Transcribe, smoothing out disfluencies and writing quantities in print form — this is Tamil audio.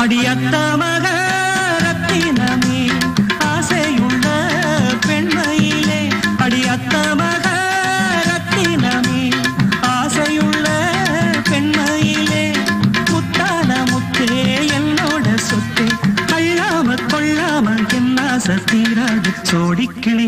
அடியத்த மக ரத்தினமே ஆசையுள்ள பெண்மையிலே அடியத்த மக ரத்தினமே ஆசையுள்ள பெண்மையிலே முத்தான முத்தே என்னோட சொத்தே அள்ளாம கொள்ளாம என்ன சத்தீராது சோடிக்கிளி